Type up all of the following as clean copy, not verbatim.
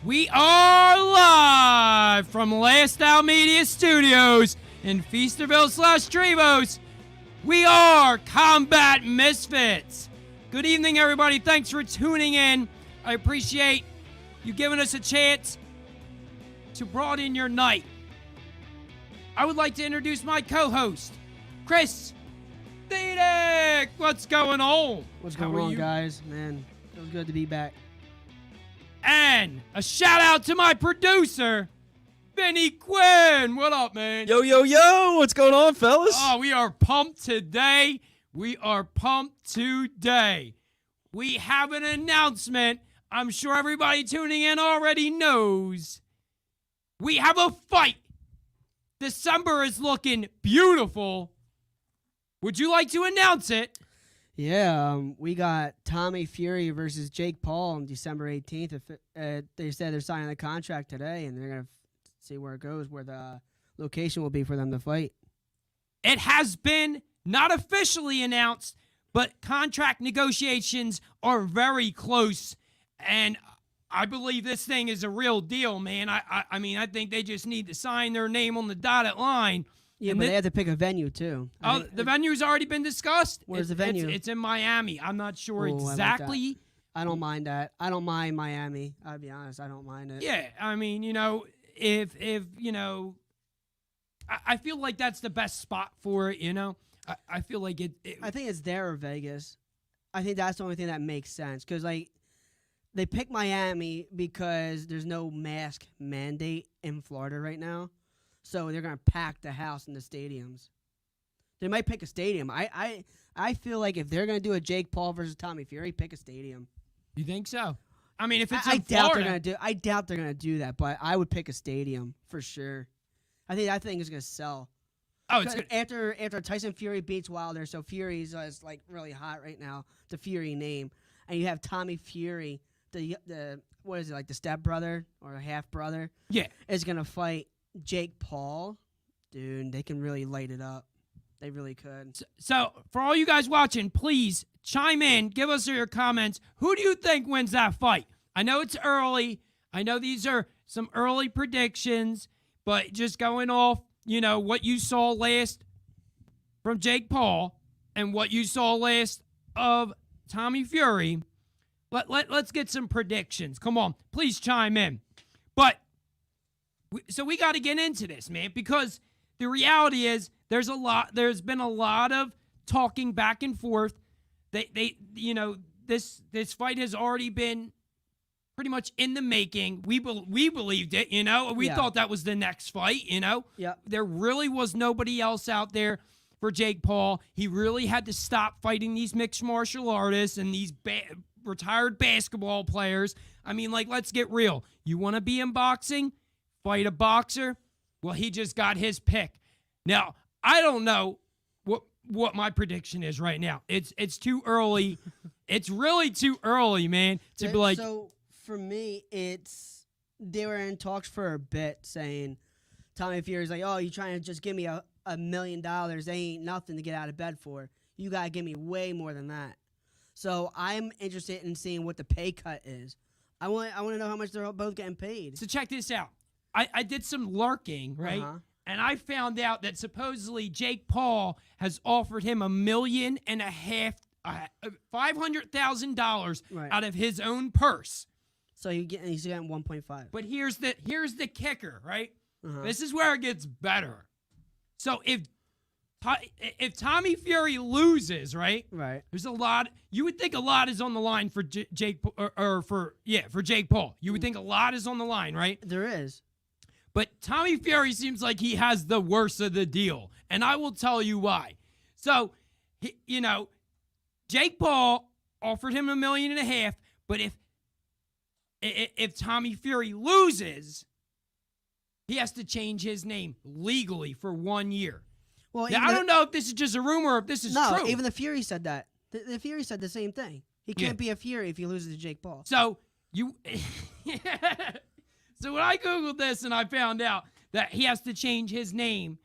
We are live from Last Out Media Studios in Feasterville/Trevose. We are Combat Misfits. Good evening, everybody. Thanks for tuning in. I appreciate you giving us a chance to broaden your night. I would like to introduce my co-host, Chris Diedick. What's going on? What's going on, guys? Man, feels good to be back. And a shout out to my producer, Benny Quinn. What up, man? Yo, yo, yo. What's going on, fellas? Oh, we are pumped today. We have an announcement. I'm sure everybody tuning in already knows. We have a fight. December is looking beautiful. Would you like to announce it? Yeah, we got Tommy Fury versus Jake Paul on December 18th. They said they're signing the contract today, and they're going to see where it goes, where the location will be for them to fight. It has been not officially announced, but contract negotiations are very close, and I believe this thing is a real deal, man. I mean, I think they just need to sign their name on the dotted line. Yeah, but they have to pick a venue, too. The venue's already been discussed. Where's the venue? It's in Miami. I'm not sure exactly. I don't mind that. I don't mind Miami. I'll be honest. I don't mind it. Yeah, I mean, if I feel like that's the best spot for it, I feel like it I think it's there or Vegas. I think that's the only thing that makes sense. Because, they pick Miami because there's no mask mandate in Florida right now. So they're going to pack the house in the stadiums. They might pick a stadium. I feel like if they're going to do a Jake Paul versus Tommy Fury, pick a stadium. You think so? I mean, if it's I in doubt Florida, I doubt they're going to do that, but I would pick a stadium for sure. I think that thing is going to sell. Oh, it's good. After Tyson Fury beats Wilder, so Fury's is really hot right now, the Fury name. And you have Tommy Fury, the what is it, the stepbrother or half brother? Yeah. Is going to fight Jake Paul. Dude, they can really light it up. They really could. So, for all you guys watching, please chime in. Give us your comments. Who do you think wins that fight? I know it's early. I know these are some early predictions, but just going off, what you saw last from Jake Paul and what you saw last of Tommy Fury, let's get some predictions. Come on. Please chime in. But so we got to get into this, man, because the reality is there's been a lot of talking back and forth. This fight has already been pretty much in the making. We believed it, We thought that was the next fight, Yep. There really was nobody else out there for Jake Paul. He really had to stop fighting these mixed martial artists and these retired basketball players. I mean, let's get real. You want to be in boxing? Fight a boxer? Well, he just got his pick. Now, I don't know what my prediction is right now. It's too early. It's really too early, man, to be like. So for me, they were in talks for a bit, saying Tommy Fury's like, "Oh, you trying to just give me $1 million? They ain't nothing to get out of bed for. You gotta give me way more than that." So I'm interested in seeing what the pay cut is. I want to know how much they're both getting paid. So check this out. I did some lurking, right? Uh-huh. And I found out that supposedly Jake Paul has offered him $1.5 million, $500,000 Right. out of his own purse. So he's getting 1.5. But here's the kicker, right? Uh-huh. This is where it gets better. So if Tommy Fury loses, right? Right. There's a lot. You would think a lot is on the line for Jake for Jake Paul. You would think a lot is on the line, right? There is. But Tommy Fury seems like he has the worst of the deal, and I will tell you why. So, Jake Paul offered him $1.5 million, but if Tommy Fury loses, he has to change his name legally for 1 year. Well, Now, I don't know if this is just a rumor or if this is true. Even the Fury said that. The Fury said the same thing. He can't be a Fury if he loses to Jake Paul. So So when I Googled this and I found out that he has to change his name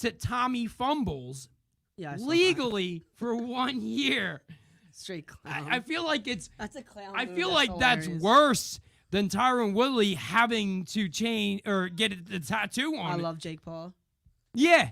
to Tommy Fumbles legally for 1 year. Straight clown. I feel like that's a clown. I move. feel That's like that's hilarious. worse than Tyron Woodley having to change or get the tattoo on. I it. love Jake Paul. Yeah.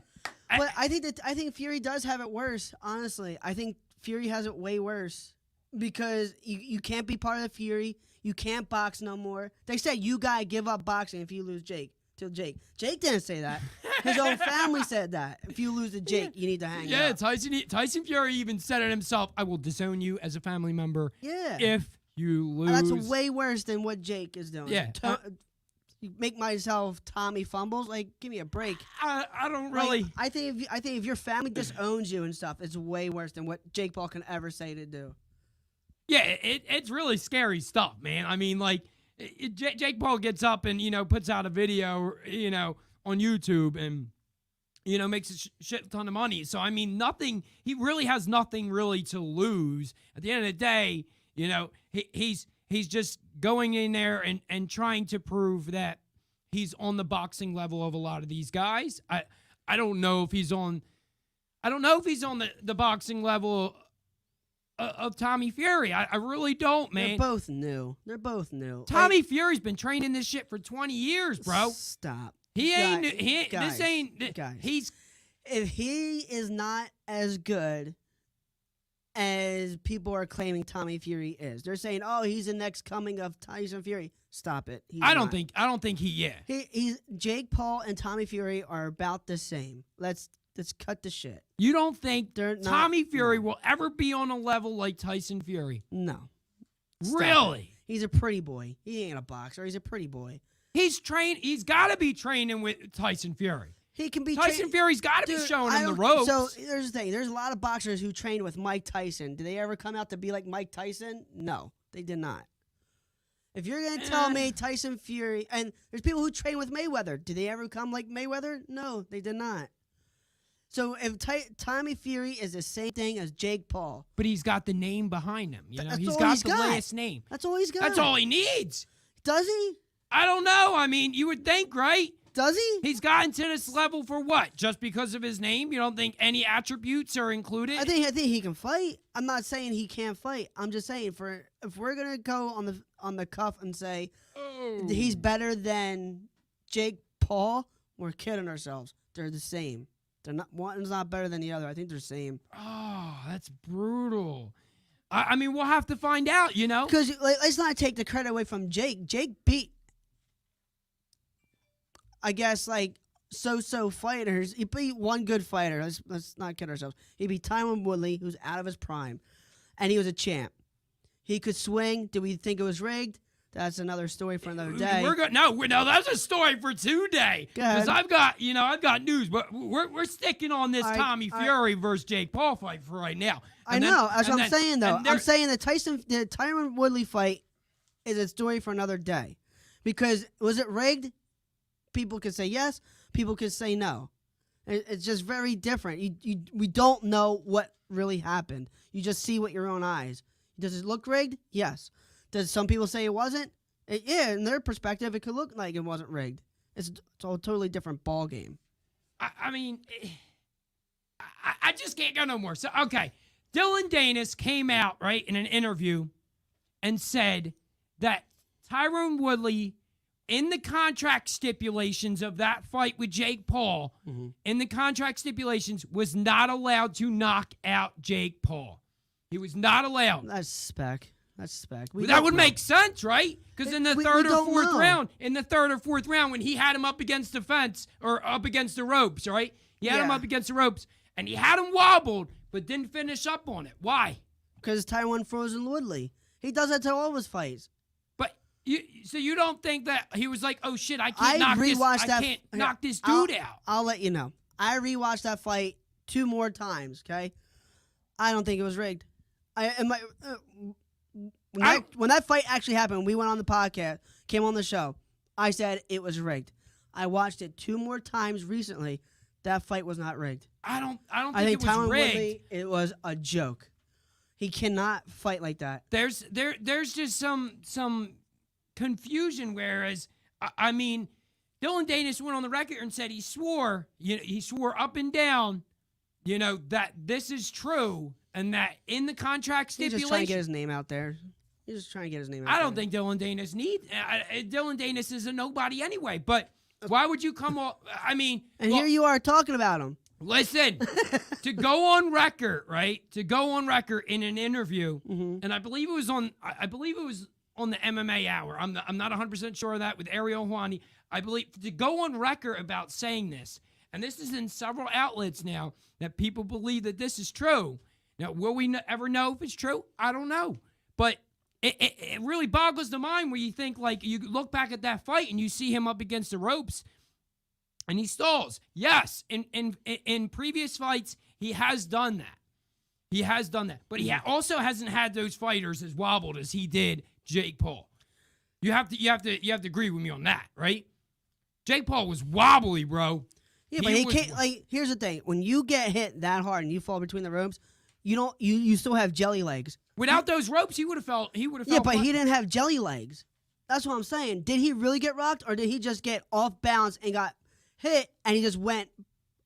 But I think Fury does have it worse, honestly. I think Fury has it way worse because you can't be part of the Fury. You can't box no more. They said you gotta give up boxing if you lose Jake. Jake didn't say that. His own family said that. If you lose to Jake, you need to hang Yeah, up. Tyson Fury even said it himself. I will disown you as a family member if you lose. And that's way worse than what Jake is doing. Yeah. Make myself Tommy Fumbles. Like, give me a break. I don't really. I think if your family disowns you and stuff, it's way worse than what Jake Paul can ever say to do. Yeah, it's really scary stuff, man. I mean, Jake Paul gets up and, puts out a video, on YouTube and, makes a shit ton of money. So, I mean, he really has nothing really to lose. At the end of the day, he's just going in there and trying to prove that he's on the boxing level of a lot of these guys. I don't know if he's on the boxing level of Tommy Fury. I really don't, man. They're both new. Tommy Fury's been training this shit for 20 years, bro. Stop. Guys. If he is not as good as people are claiming Tommy Fury is. They're saying, "Oh, he's the next coming of Tyson Fury." Stop it. I don't think he. He's Jake Paul and Tommy Fury are about the same. Let's cut the shit. You don't think Tommy Fury no. will ever be on a level like Tyson Fury? No. Really? He's a pretty boy. He ain't a boxer. He's a pretty boy. He's got to be training with Tyson Fury. He can be Tyson Fury's got to be showing him the ropes. So here's the thing. There's a lot of boxers who trained with Mike Tyson. Did they ever come out to be like Mike Tyson? No, they did not. If you're going to tell me Tyson Fury, and there's people who train with Mayweather. Did they ever come like Mayweather? No, they did not. So if Tommy Fury is the same thing as Jake Paul. But he's got the name behind him. He's got the last name. That's all he's got. That's all he needs. Does he? I don't know. I mean, you would think, right? Does he? He's gotten to this level for what? Just because of his name? You don't think any attributes are included? I think he can fight. I'm not saying he can't fight. I'm just saying if we're gonna go on the cuff and say he's better than Jake Paul, we're kidding ourselves. They're the same. They're not. One's not better than the other. I think they're the same. Oh, that's brutal. I mean, we'll have to find out. Because let's not take the credit away from Jake. Jake beat, I guess, so-so fighters. He beat one good fighter. Let's not kid ourselves. He beat Tyron Woodley, who's out of his prime, and he was a champ. He could swing. Do we think it was rigged? That's another story for another day. No, that's a story for today. Because I've got news, but we're sticking on this Tommy Fury versus Jake Paul fight for right now. That's what I'm saying though. I'm saying the Tyron Woodley fight is a story for another day, because was it rigged? People could say yes. People could say no. It's just very different. We don't know what really happened. You just see with your own eyes. Does it look rigged? Yes. Does some people say it wasn't? Yeah, in their perspective, it could look like it wasn't rigged. It's a totally different ball game. I mean, I just can't go no more. So, okay, Dylan Danis came out, right, in an interview and said that Tyron Woodley, in the contract stipulations of that fight with Jake Paul, in the contract stipulations, was not allowed to knock out Jake Paul. He was not allowed. That's spec. That would make sense, right? Because in the third or fourth round, when he had him up against the fence or up against the ropes, right? He had him up against the ropes, and he had him wobbled, but didn't finish up on it. Why? Because Tyron frozen Woodley. He does that to all of his fights. But you don't think that he was like, oh shit, I can't knock this dude out. I'll let you know. I rewatched that fight 2 more times. Okay, I don't think it was rigged. When that fight actually happened, we went on the podcast, came on the show. I said it was rigged. I watched it 2 more times recently. That fight was not rigged. I think it was Tyron rigged. Woodley, it was a joke. He cannot fight like that. There's just some confusion. Whereas I mean, Dylan Danis went on the record and said he swore up and down, that this is true and that in the contract stipulation. He's just trying to get his name out there. I don't think Dylan Danis Dylan Danis is a nobody anyway. But why would you come off? I mean, here you are talking about him. Listen, to go on record, right? To go on record in an interview, and I believe it was on the MMA Hour. I'm not 100% sure of that, with Ariel Helwani. I believe to go on record about saying this, and this is in several outlets now, that people believe that this is true. Now, will we ever know if it's true? I don't know, but it really boggles the mind where you think, like, you look back at that fight and you see him up against the ropes. And he stalls. Yes, in previous fights, he has done that. But he also hasn't had those fighters as wobbled as he did Jake Paul. You have to agree with me on that, right? Jake Paul was wobbly, bro. Yeah, but he can't. Like, here's the thing: when you get hit that hard and you fall between the ropes, you still have jelly legs. Without those ropes, he would have felt. Yeah, but he didn't have jelly legs. That's what I'm saying. Did he really get rocked, or did he just get off balance and got hit and he just went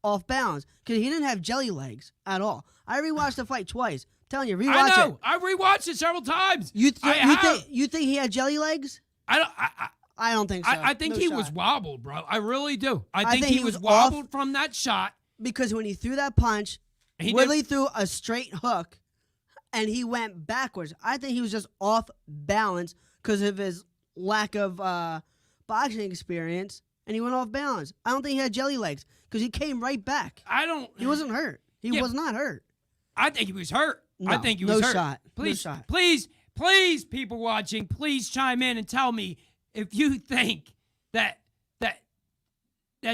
off balance? Because he didn't have jelly legs at all. I rewatched the fight twice. I'm telling you, rewatch it. I know. I rewatched it several times. You think he had jelly legs? I don't think so. I think he was wobbled, bro. I really do. I think he was wobbled from that shot. Because when he threw that punch, Woodley threw a straight hook and he went backwards. I think he was just off balance because of his lack of boxing experience. And he went off balance. I don't think he had jelly legs because he came right back. He wasn't hurt. He was not hurt. I think he was hurt. No, I think he was hurt. No shot. Please, people watching, please chime in and tell me if you think that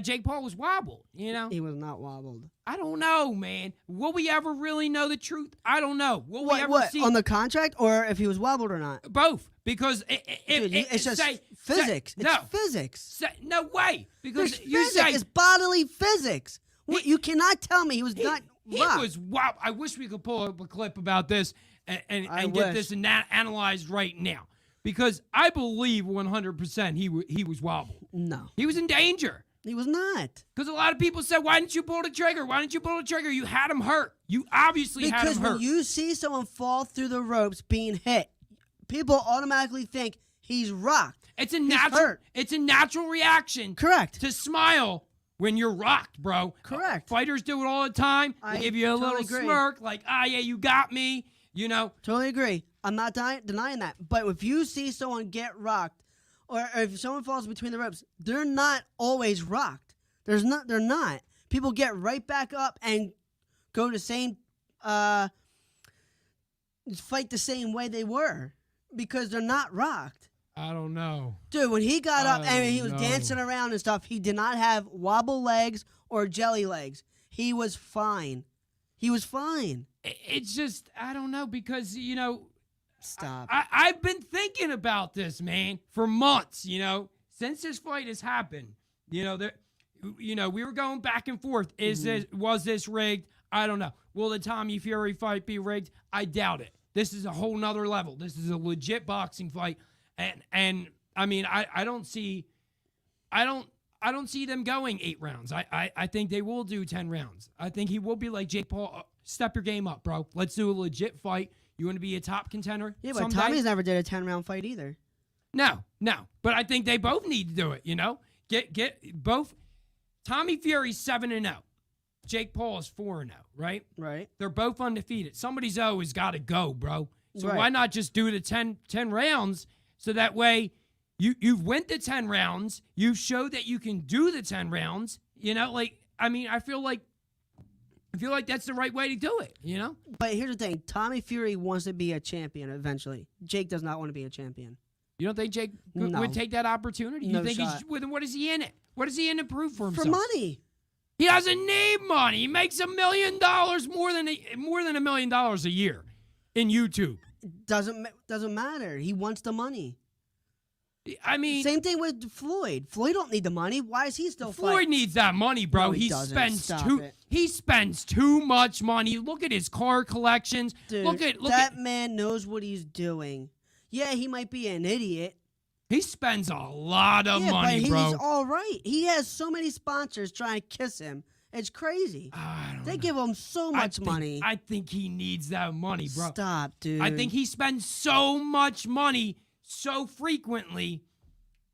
Jake Paul was wobbled. He was not wobbled. I don't know, man. Will we ever really know the truth? I don't know. Will we ever see on the contract, or if he was wobbled or not? Both, because it's just physics. It's physics. No way, because it's bodily physics. You cannot tell me he was not rocked. He was wow. I wish we could pull up a clip about this and get this analyzed right now, because I believe 100% he was wobbled. No, he was in danger. He was not. Because a lot of people said, why didn't you pull the trigger? Why didn't you pull the trigger? You had him hurt. You obviously had him hurt. Because when you see someone fall through the ropes being hit, people automatically think he's rocked. It's a natural reaction. Correct. To smile when you're rocked, bro. Correct. Fighters do it all the time. They give you a little smirk, like, yeah, you got me, Totally agree. I'm not denying that. But if you see someone get rocked, or if someone falls between the ropes, they're not always rocked. They're not. People get right back up and go the same, fight the same way they were because they're not rocked. I don't know. Dude, when he got up and he was know. dancing around and stuff, he did not have wobble legs or jelly legs. He was fine. He was fine. It's just, I don't know, because, Stop. I've been thinking about this, man, for months, since this fight has happened. We were going back and forth. Was this rigged? I don't know. Will the Tommy Fury fight be rigged? I doubt it. This is a whole nother level. This is a legit boxing fight. And I mean, I don't see them going 8 rounds. I think they will do 10 rounds. I think he will be like Jake Paul. Step your game up, bro. Let's do a legit fight. You want to be a top contender? Yeah, but someday? Tommy's never did a 10-round fight either. No. But I think they both need to do it, Get both. Tommy Fury's 7-0. Jake Paul is 4-0, right? Right. They're both undefeated. Somebody's always got to go, bro. So Right. why not just do the 10 rounds so that way you've went the 10 rounds. You've showed that you can do the 10 rounds. I feel like that's the right way to do it, But here's the thing. Tommy Fury wants to be a champion eventually. Jake does not want to be a champion. You don't think Jake No. would take that opportunity? You No think shot. what is he in it? What is he in to prove for himself? For money. He doesn't need money. He makes $1 million more than $1 million a year in YouTube. Doesn't matter. He wants the money. I mean, Same thing with Floyd. Floyd don't need the money. Why is he still Floyd fighting? needs that money, bro. No, he doesn't. Stop it. He spends too much money. Look at his car collections. Dude, look that at man knows what he's doing. Yeah, he might be an idiot. he spends a lot of money, but bro. he's all right. He has so many sponsors trying to kiss him. It's crazy. They give him so much money. I think he needs that money, bro. Stop, dude. I think he spends so much money so frequently.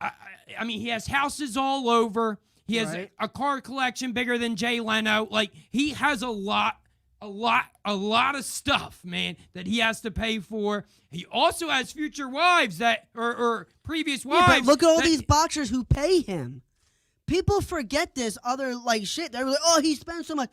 I mean, he has houses all over. He has Right. a car collection bigger than Jay Leno. Like, he has a lot of stuff, man, that he has to pay for. He also has future wives or previous Yeah, wives. but look at all that- these boxers who pay him. People forget this other shit. They're like, oh, he spends so much.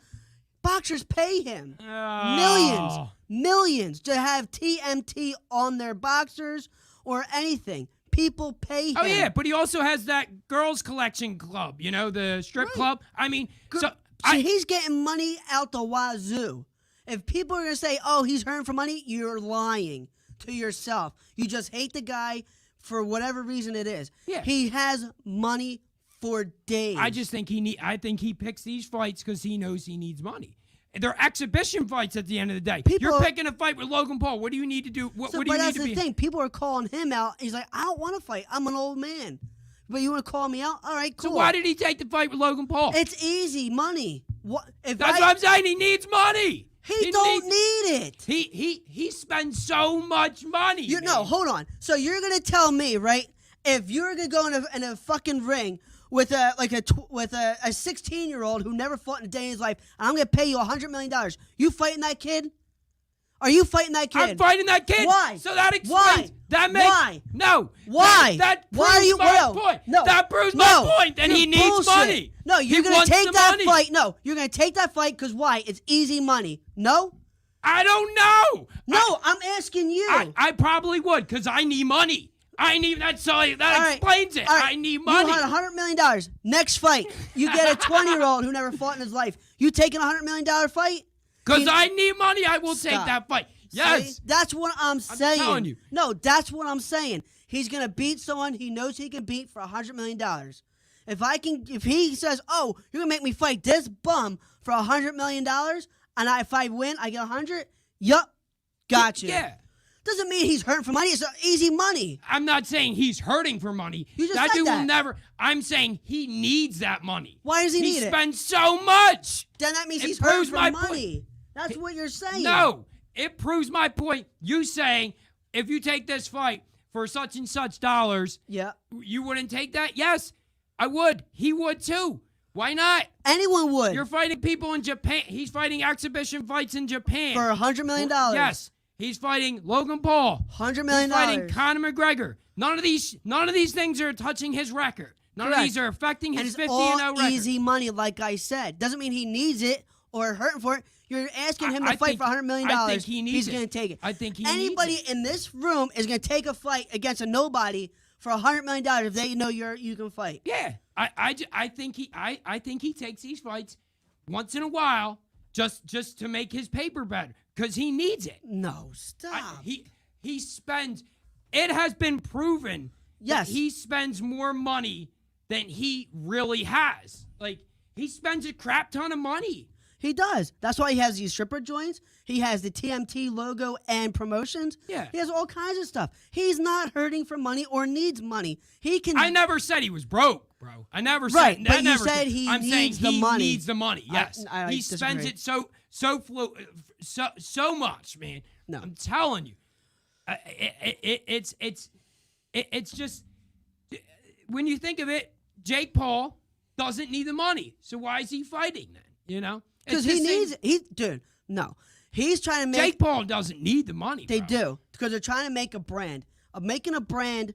Boxers pay him Oh. millions to have TMT on their boxers or anything. People pay him. Oh, yeah, but he also has that girls collection club, the strip Right. club. I mean, so He's getting money out the wazoo. If people are going to say, oh, he's hurting for money, you're lying to yourself. You just hate the guy for whatever reason it is. Yeah. He has money for days. I think he picks these fights because he knows he needs money. They're exhibition fights at the end of the day. You're picking a fight with Logan Paul. What do you need to do? What do you but need that's to the be? thing. People are calling him out. He's like, I don't want to fight. I'm an old man. But you want to call me out? All right, cool. So why did he take the fight with Logan Paul? It's easy money. What? That's what I'm saying. He needs money. He don't need it. He spends so much money. No, hold on. So you're gonna tell me, right? If you're gonna go in a fucking ring with a 16-year-old who never fought in a day in his life, and I'm gonna pay you $100 million, you fighting that kid? Are you fighting that kid? I'm fighting that kid. Why? So that explains. Why? That makes. Why? No. Why? That proves Why are you? my No. point. No. That proves No. my point. And he You're needs bullshit. money. No, you're He gonna wants take the that money. fight. No, you're gonna take that fight because why? It's easy money. No. I don't know. No, I'm asking you. I probably would because I need money. I need that. So that All right. explains it. All right. I need money. You had $100 million. Next fight, you get a 20-year-old who never fought in his life. You taking a $100 million fight? Because I need money. I will take Stop. that fight. Yes. See? That's what I'm saying. telling you. No, that's what I'm saying. He's gonna beat someone he knows he can beat for $100 million. If he says, "Oh, you're gonna make me fight this bum for $100 million," and if I win, I get 100. Yup, got you. Yeah. Doesn't mean he's hurting for money. It's easy money. I'm not saying he's hurting for money. You just that said dude that. will never. I'm saying he needs that money. Why does he need it? He spends so much. Then that means It he's hurting proves for my money. That's what you're saying. No, it proves my point. You saying if you take this fight for such and such dollars, Yeah. you wouldn't take that? Yes, I would. He would too. Why not? Anyone would. You're fighting people in Japan. He's fighting exhibition fights in Japan. For $100 million. Yes. He's fighting Logan Paul. $100 million. He's fighting Conor McGregor. None of these things are touching his record. None of these are affecting and his it's 50-0 all record. easy money, like I said. Doesn't mean he needs it or hurting for it. You're asking him to fight for $100 million. I think he needs He's going to take it. I think he Anybody needs it. in this room is going to take a fight against a nobody for $100 million if they know you can fight. Yeah, I think he takes these fights once in a while just to make his paper better because he needs it. No, stop. He spends. It has been proven. Yes. that he spends more money than he really has. Like he spends a crap ton of money. He does. That's why he has these stripper joints. He has the TMT logo and promotions. Yeah. He has all kinds of stuff. He's not hurting for money or needs money. He can. I never said he was broke, bro. I never said. Right, but I you never said he I'm needs saying the money. He needs the money. Yes, I he spends disagree. it so much, man. No. I'm telling you, it's just when you think of it, Jake Paul doesn't need the money, so why is he fighting then? You know, Because he needs it. Dude, no. He's trying to make. Jake Paul doesn't need the money. They bro. do. Because they're trying to make a brand. Of making a brand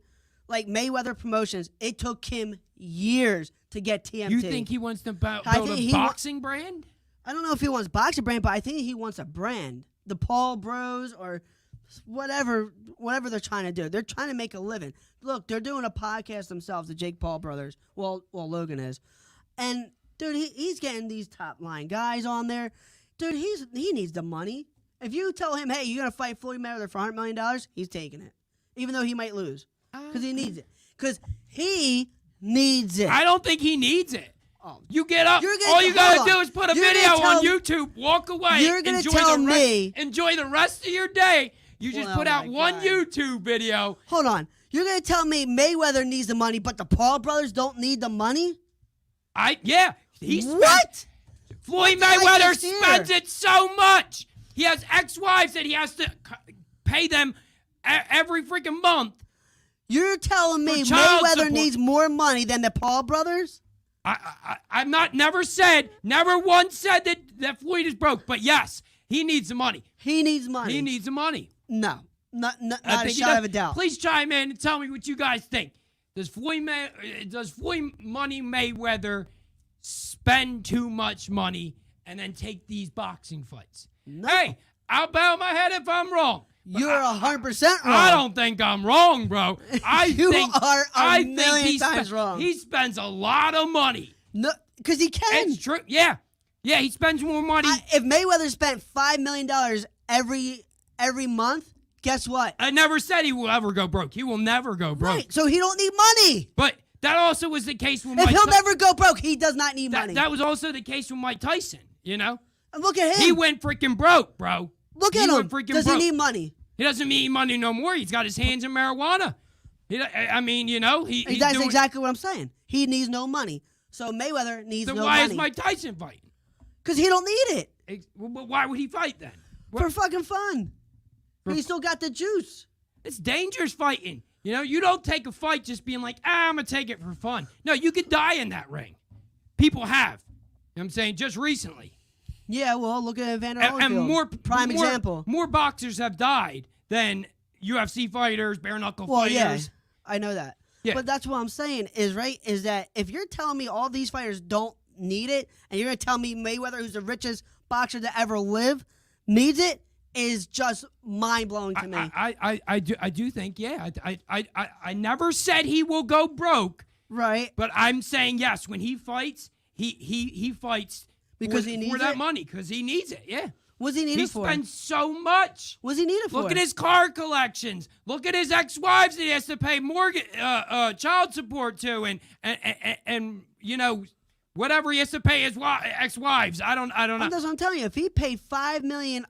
like Mayweather Promotions, it took him years to get TMT. You think he wants to build I a think he boxing brand? I don't know if he wants boxing brand, but I think he wants a brand. The Paul Bros or whatever they're trying to do. They're trying to make a living. Look, they're doing a podcast themselves, the Jake Paul brothers. Well, Logan is. And, dude, he's getting these top-line guys on there. Dude, he needs the money. If you tell him, hey, you're going to fight Floyd Mayweather for $100 million, he's taking it. Even though he might lose. Because he needs it. Because he needs it. I don't think he needs it. Oh. You get up. You're gonna- All you gotta hold do on. is put a You're video gonna tell- on YouTube. Walk away. You're gonna tell me- Enjoy the rest of your day. You just Well, put oh out my one God. YouTube video. Hold on. You're going to tell me Mayweather needs the money, but the Paul brothers don't need the money? He spent, What? Floyd What the heck Mayweather is here? spends it so much. He has ex-wives that he has to pay them every freaking month. You're telling me For child Mayweather support. needs more money than the Paul brothers? I'm never once said that Floyd is broke. But yes, he needs the money. He needs money. He needs the money. No. Not I a think he shot does. of a doubt. Please chime in and tell me what you guys think. Does Floyd Money Mayweather spend too much money and then take these boxing fights? No. Hey, I'll bow my head if I'm wrong. But You're 100% wrong. I don't think I'm wrong, bro. You are a million times he wrong. He spends a lot of money. No, because he can. It's true. Yeah, he spends more money. If Mayweather spent $5 million every month, guess what? I never said he will ever go broke. He will never go broke. Right. So he don't need money. But that also was the case with If Mike he'll Tyson. never go broke, he does not need money. That was also the case with Mike Tyson, you know? And look at him. He went freaking broke, bro. Look He at him. went freaking Does broke. he need money? He doesn't need money no more. He's got his hands in marijuana. I mean, you know, he's That's doing, exactly what I'm saying. He needs no money. So Mayweather needs so no why money. is Mike Tyson fighting? Because he don't need it. But why would he fight then? For fucking fun. For- He still got the juice. It's dangerous fighting. You know, you don't take a fight just being like, I'm going to take it for fun. No, you could die in that ring. People have. You know what I'm saying? Just recently. Yeah, well, look at Evander And Holyfield. Prime example. More boxers have died than UFC fighters, bare knuckle Well, fighters. yeah, I know that. Yeah. But that's what I'm saying is that if you're telling me all these fighters don't need it, and you're going to tell me Mayweather, who's the richest boxer to ever live, needs it, is just mind-blowing to me. I do think, yeah. I never said he will go broke, Right. but I'm saying, yes, when he fights, he fights Because for, he needs for that it? money, because he needs it, yeah. What's he need He it for? spends so much. What's he need it for? Look at his car collections. Look at his ex-wives that he has to pay mortgage, child support to, and you know, whatever he has to pay his ex-wives. I don't know. That's what I'm telling you. If he paid $5 million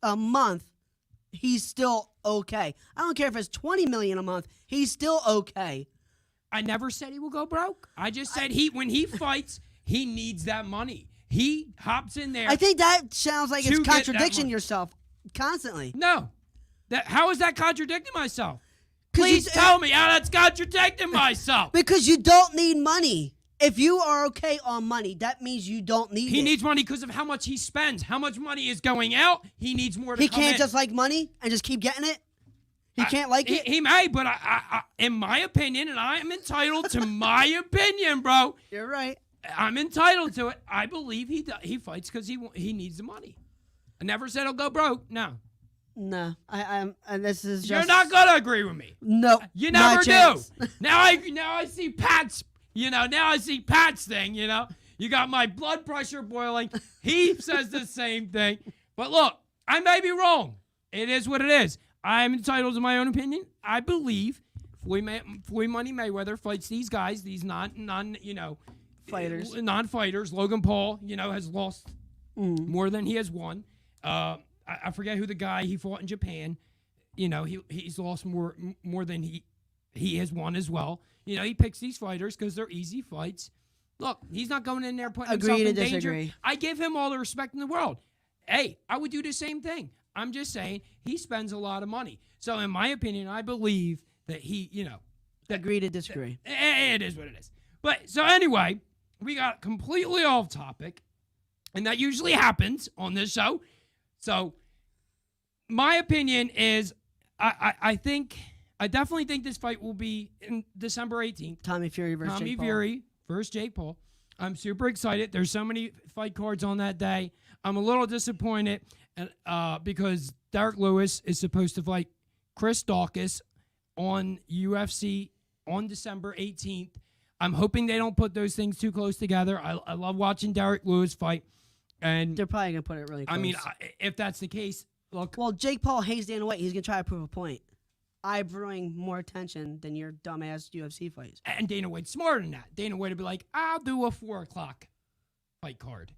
a month, he's still okay. I don't care if it's $20 million a month. He's still okay. I never said he will go broke. I just said when he fights, he needs that money. He hops in there. I think that sounds like to it's get that contradicting money. yourself constantly. No. How is that contradicting myself? 'Cause Please you- tell me how that's contradicting myself. Because you don't need money. If you are okay on money, that means you don't need He it. needs money because of how much he spends. How much money is going out? He needs more to He come can't in. just like money and just keep getting it. He can't like it? He may, but I, in my opinion, and I am entitled to my opinion, bro. You're right. I'm entitled to it. I believe he fights because he needs the money. I never said he'll go broke. No. No, I'm, and this is just. You're not gonna agree with me. No, You never do. chance. Now I see Pat's. Now I see Pat's thing. You got my blood pressure boiling. He says the same thing. But look, I may be wrong. It is what it is. I'm entitled to my own opinion. I believe Floyd Money Mayweather fights these guys, these Fighters. non-fighters. Logan Paul, has lost more than he has won. I forget who the guy he fought in Japan. He's lost more than he has won as well. He picks these fighters because they're easy fights. Look, he's not going in there putting himself in danger. Disagree. I give him all the respect in the world. Hey, I would do the same thing. I'm just saying he spends a lot of money. So in my opinion, I believe that he, Agree to disagree. it is what it is. But so anyway, we got completely off topic, and that usually happens on this show. So my opinion is I definitely think this fight will be in December 18th. Tommy Fury versus Jake Paul. Fury versus Jake Paul. I'm super excited. There's so many fight cards on that day. I'm a little disappointed because Derek Lewis is supposed to fight Chris Daukaus on UFC on December 18th. I'm hoping they don't put those things too close together. I love watching Derek Lewis fight. And they're probably going to put it really close. I mean, if that's the case, look. Well, Jake Paul hates Dana White. He's going to try to prove a point. I bring more attention than your dumbass UFC fights. And Dana White's smarter than that. Dana White would be like, I'll do a 4 o'clock fight card.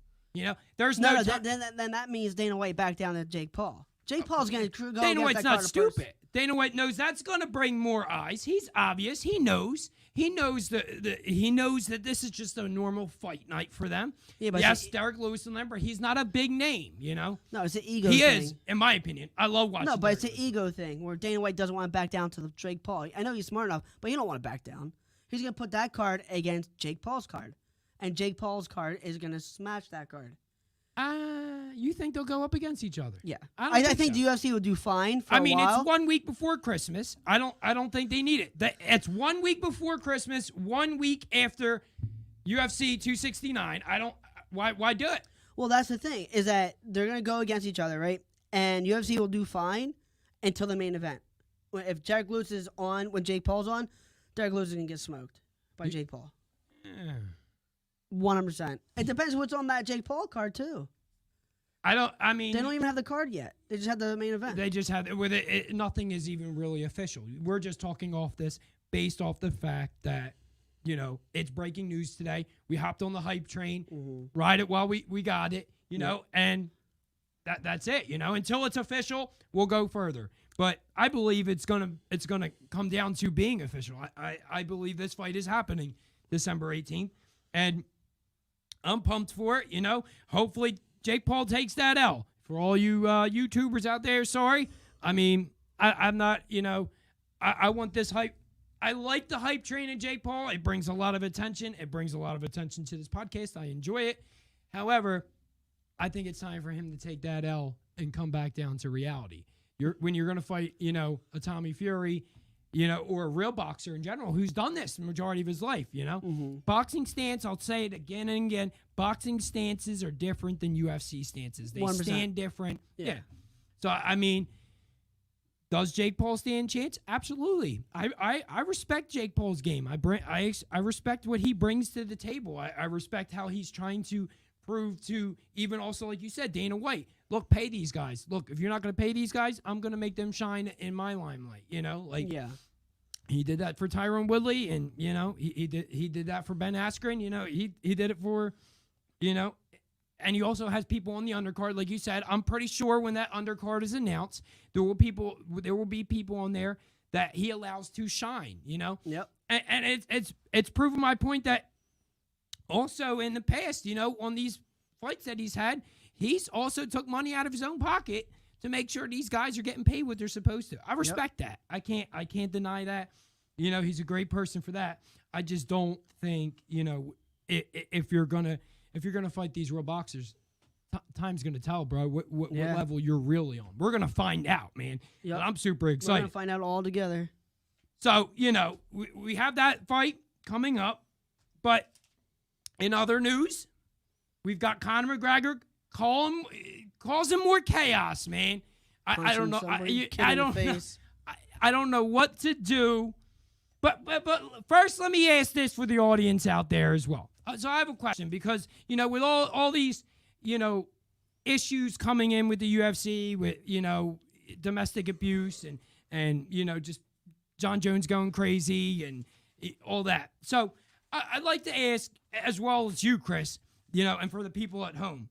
There's no then that means Dana White back down to Jake Paul. Jake Paul's going to go Dana against White's that not Carter stupid. first. Dana White knows that's going to bring more eyes. He's obvious. He knows. He knows that this is just a normal fight night for them. Yeah, but yes, Derek Lewis, remember, he's not a big name, No, it's an ego he thing. is, in my opinion. I love watching No, but Derek it's an ego thing where Dana White doesn't want to back down to the Jake Paul. I know he's smart enough, but he don't want to back down. He's going to put that card against Jake Paul's card. And Jake Paul's card is going to smash that card. You think they'll go up against each other? Yeah. I think so. the UFC will do fine for a while. It's 1 week before Christmas. I don't think they need it. It's 1 week before Christmas, 1 week after UFC 269. Why do it? Well, that's the thing, is that they're going to go against each other, right? And UFC will do fine until the main event. If Derek Lewis is on, when Jake Paul's on, Derek Lewis is going to get smoked by Jake Paul. 100%. It depends what's on that Jake Paul card, too. They don't even have the card yet. They just had the main event. They just have with it. Nothing is even really official. We're just talking off this based off the fact that it's breaking news today. We hopped on the hype train, ride it while we got it, and that's it. Until it's official, we'll go further. But I believe it's gonna come down to being official. I believe this fight is happening December 18th, and I'm pumped for it. Hopefully Jake Paul takes that L. For all you YouTubers out there, sorry. I'm not, I want this hype. I like the hype train in Jake Paul. It brings a lot of attention. It brings a lot of attention to this podcast. I enjoy it. However, I think it's time for him to take that L and come back down to reality. When you're going to fight, a Tommy Fury, or a real boxer in general who's done this the majority of his life, Boxing stance, I'll say it again and again, boxing stances are different than UFC stances. They 100%. stand different. Yeah. So, does Jake Paul stand a chance? Absolutely. I respect Jake Paul's game. I respect what he brings to the table. I respect how he's trying to prove to even also, like you said, Dana White, look, pay these guys. Look, if you're not going to pay these guys, I'm going to make them shine in my limelight, Yeah. He did that for Tyron Woodley, and, he did that for Ben Askren. He did it for, and he also has people on the undercard, like you said. I'm pretty sure when that undercard is announced, there will be people on there that he allows to shine, Yep. And it's proven my point that also in the past, on these fights that he's had, he's also took money out of his own pocket to make sure these guys are getting paid what they're supposed to. I respect that. I can't deny that. He's a great person for that. I just don't think, if you're gonna fight these real boxers, time's gonna tell, bro. What Yeah. level you're really on? We're gonna find out, man. Yep. But I'm super We're excited. gonna find out all together. So, we have that fight coming up. But in other news, we've got Conor McGregor causing more chaos, man. I don't know. I don't know what to do. But first, let me ask this for the audience out there as well. So I have a question because, with all these, issues coming in with the UFC, with, domestic abuse and just John Jones going crazy and all that. So I'd like to ask, as well as you, Chris, and for the people at home,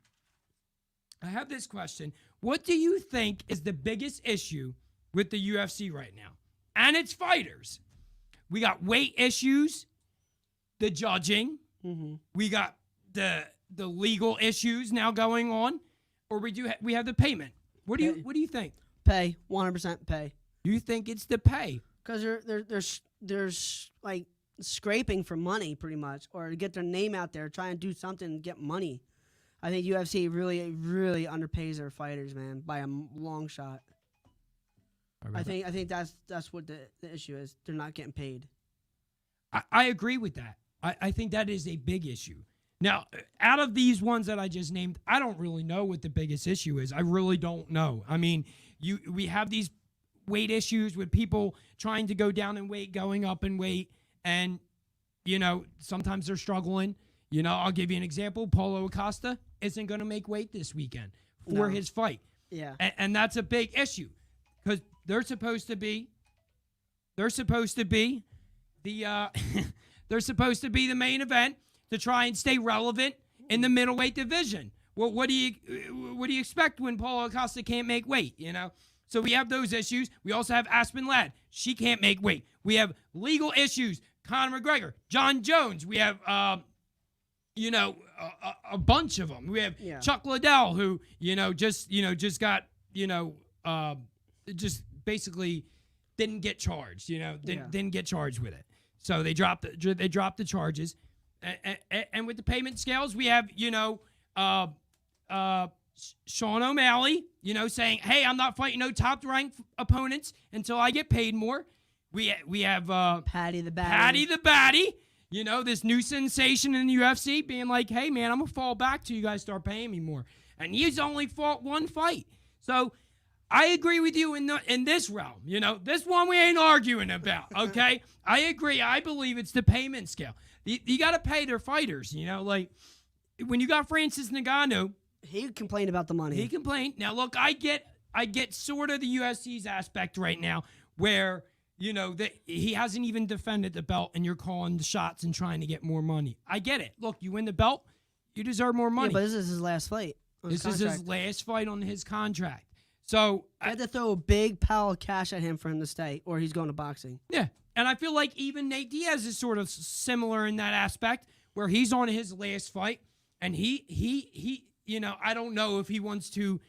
I have this question. What do you think is the biggest issue with the UFC right now and its fighters? We got weight issues, the judging. Mm-hmm. We got the legal issues now going on, or we have the payment. What do you think? Pay 100% pay. You think it's the pay? Because they're like scraping for money pretty much, or to get their name out there, trying to do something to get money. I think UFC really, really underpays their fighters, man, by a long shot. I think that's what the issue is. They're not getting paid. I agree with that. I think that is a big issue. Now, out of these ones that I just named, I don't really know what the biggest issue is. I really don't know. I mean, we have these weight issues with people trying to go down in weight, going up in weight, and, sometimes they're struggling. I'll give you an example. Paulo Acosta isn't going to make weight this weekend for his fight. Yeah. And that's a big issue because they're supposed to be the they're supposed to be the main event to try and stay relevant in the middleweight division. Well, what do you expect when Paulo Acosta can't make weight, So we have those issues. We also have Aspen Ladd. She can't make weight. We have legal issues. Conor McGregor, John Jones. We have a bunch of them. We have Chuck Liddell, who just got just basically didn't get charged. Didn't get charged with it. So they dropped the charges. And with the payment scales, we have Sean O'Malley, saying, "Hey, I'm not fighting no top-ranked opponents until I get paid more." We have Paddy the Batty, this new sensation in the UFC, being like, "Hey, man, I'm gonna fall back till you guys start paying me more." And he's only fought one fight, so I agree with you in this realm. This one we ain't arguing about. Okay, I agree. I believe it's the payment scale. You got to pay their fighters. Like when you got Francis Ngannou. He complained about the money. He complained. Now, look, I get sort of the UFC's aspect right now where, that he hasn't even defended the belt and you're calling the shots and trying to get more money. I get it. Look, you win the belt, you deserve more money. Yeah, but this is his last fight. This is his last fight on his contract. So I had to throw a big pile of cash at him for him to stay, or he's going to boxing. Yeah, and I feel like even Nate Diaz is sort of similar in that aspect where he's on his last fight and he I don't know if he wants to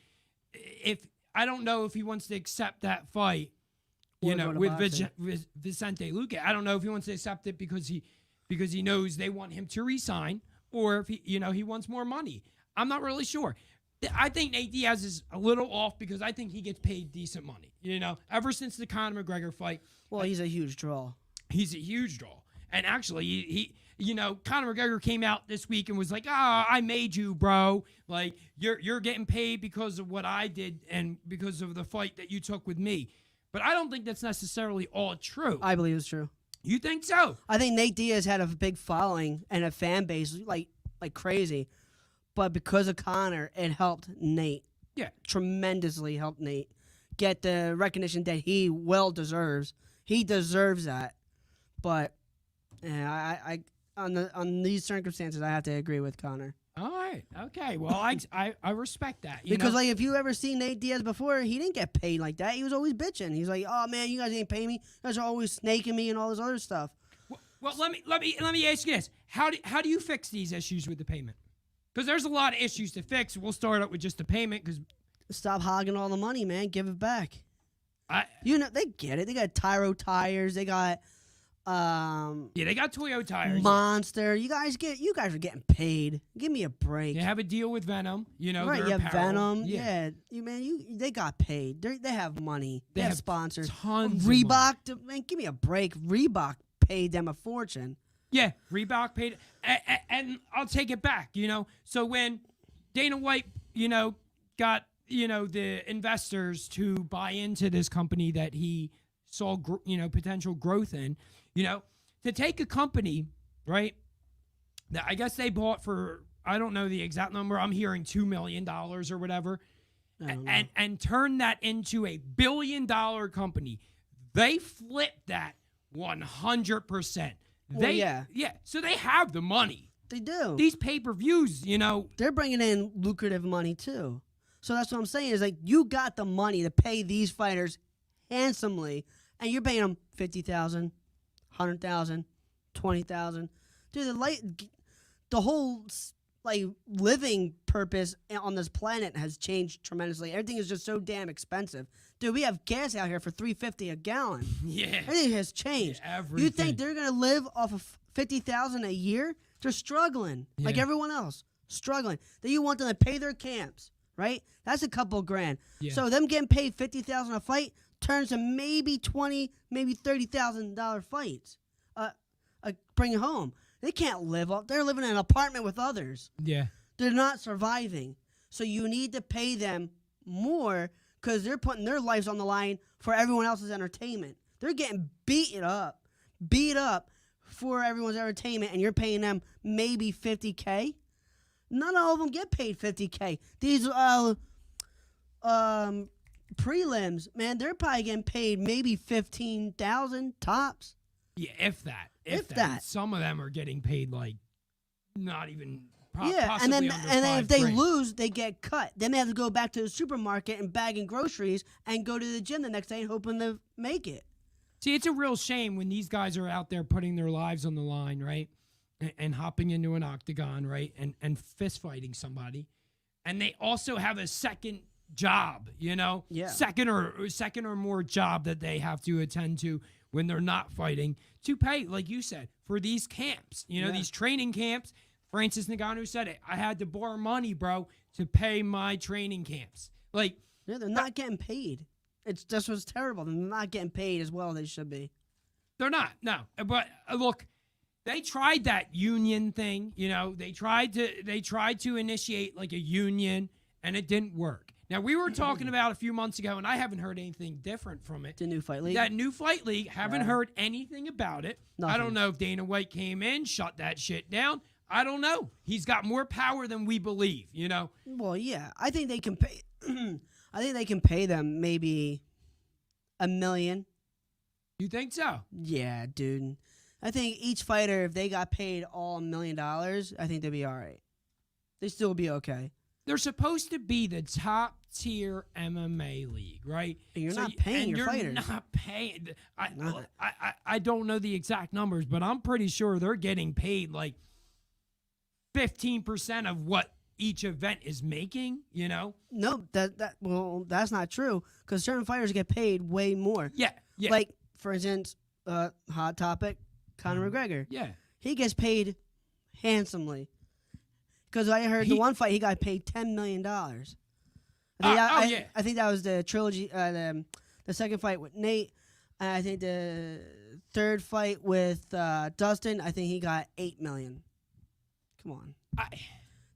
accept that fight, with Vicente Luque. I don't know if he wants to accept it because he knows they want him to resign, or if he wants more money. I'm not really sure. I think Nate Diaz is a little off because I think he gets paid decent money. Ever since the Conor McGregor fight. Well, he's a huge draw. He's a huge draw, and actually he Conor McGregor came out this week and was like, I made you, bro. Like, you're getting paid because of what I did and because of the fight that you took with me. But I don't think that's necessarily all true. I believe it's true. You think so? I think Nate Diaz had a big following and a fan base like crazy. But because of Conor, it helped Nate. Yeah. Tremendously helped Nate get the recognition that he well deserves. He deserves that. But I on these circumstances, I have to agree with Conor. All right. Okay. Well, I respect that. Because if you ever seen Nate Diaz before, he didn't get paid like that. He was always bitching. He's like, "Oh man, you guys ain't paying me. You guys are always snaking me and all this other stuff." Well, let me ask you this: How do you fix these issues with the payment? Because there's a lot of issues to fix. We'll start out with just the payment. Because stop hogging all the money, man. Give it back. They get it. They got Tyro tires. They got Yeah, they got Toyo tires. Monster. You guys are getting paid. Give me a break. They have a deal with Venom. You know, Right, their you have apparel. Venom. Yeah, they got paid. They have money. They have sponsors. Tons Reebok, man, give me a break. Reebok paid them a fortune. Yeah, Reebok paid, and I'll take it back. You know, so when Dana White, got the investors to buy into this company that he saw, potential growth in, to take a company, right, that I guess they bought for, I don't know the exact number. I'm hearing $2 million or whatever, and turn that into a $1 billion company. They flipped that 100%. Yeah. So they have the money. They do. These pay-per-views, they're bringing in lucrative money too. So that's what I'm saying is like you got the money to pay these fighters handsomely, and you're paying them $50,000, $100,000, $20,000. Dude, the whole living purpose on this planet has changed tremendously. Everything is just so damn expensive. Dude, we have gas out here for $3.50 a gallon. Yeah, everything has changed. Yeah, everything. You think they're gonna live off of $50,000 a year? They're struggling like everyone else, struggling. Then you want them to pay their camps, right? That's a couple grand. Yeah. So them getting paid $50,000 a fight turns to maybe $20,000, maybe $30,000 fights. Bring it home. They can't live off. They're living in an apartment with others. Yeah. They're not surviving. So you need to pay them more because they're putting their lives on the line for everyone else's entertainment. They're getting beat up for everyone's entertainment, and you're paying them maybe $50K. None of them get paid $50K. These prelims, man, they're probably getting paid maybe $15,000 tops. Yeah, if that. Some of them are getting paid like not even. And then if they $5,000. lose, they get cut. Then they have to go back to the supermarket and bagging groceries and go to the gym the next day and hoping to make it. See, it's a real shame when these guys are out there putting their lives on the line, right? And hopping into an octagon, right? And fist fighting somebody. And they also have a second job, Yeah. Second or more job that they have to attend to when they're not fighting to pay, like you said, for these camps, these training camps. Francis Ngannou said it. I had to borrow money, bro, to pay my training camps. They're not getting paid. It's just what's terrible. They're not getting paid as well as they should be. They're not, no. But look, they tried that union thing. They tried to initiate like a union, and it didn't work. Now, we were talking about a few months ago, and I haven't heard anything different from it. The new fight league? That new fight league, haven't heard anything about it. Nothing. I don't know if Dana White came in, shut that shit down. I don't know. He's got more power than we believe, Well, yeah. I think they can pay I think they can pay them maybe $1 million. You think so? Yeah, dude. I think each fighter, if they got paid all $1 million, I think they'd be all right. They'd still be okay. They're supposed to be the top tier MMA league, right? And you're not paying your fighters. You're not paying. I don't know the exact numbers, but I'm pretty sure they're getting paid like 15% of what each event is making, No, that's not true because certain fighters get paid way more. Yeah. Like, for instance, hot topic, Conor McGregor. Yeah. He gets paid handsomely. Because I heard the one fight, he got paid $10 million. I think that was the trilogy, the second fight with Nate. And I think the third fight with Dustin, I think he got $8 million. Come on.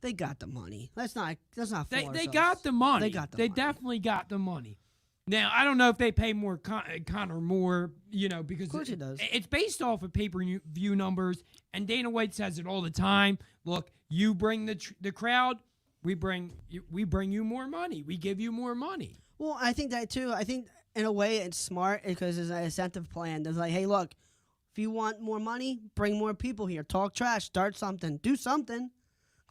They got the money. Let's not They got the money. They definitely got the money. Now, I don't know if they pay more Conor more, because of course he does. It's based off of pay-per-view numbers, and Dana White says it all the time. Look, you bring the crowd, we bring you more money. We give you more money. Well, I think that too. I think in a way it's smart because it's an incentive plan. It's like, hey, look, if you want more money, bring more people here. Talk trash, start something, do something.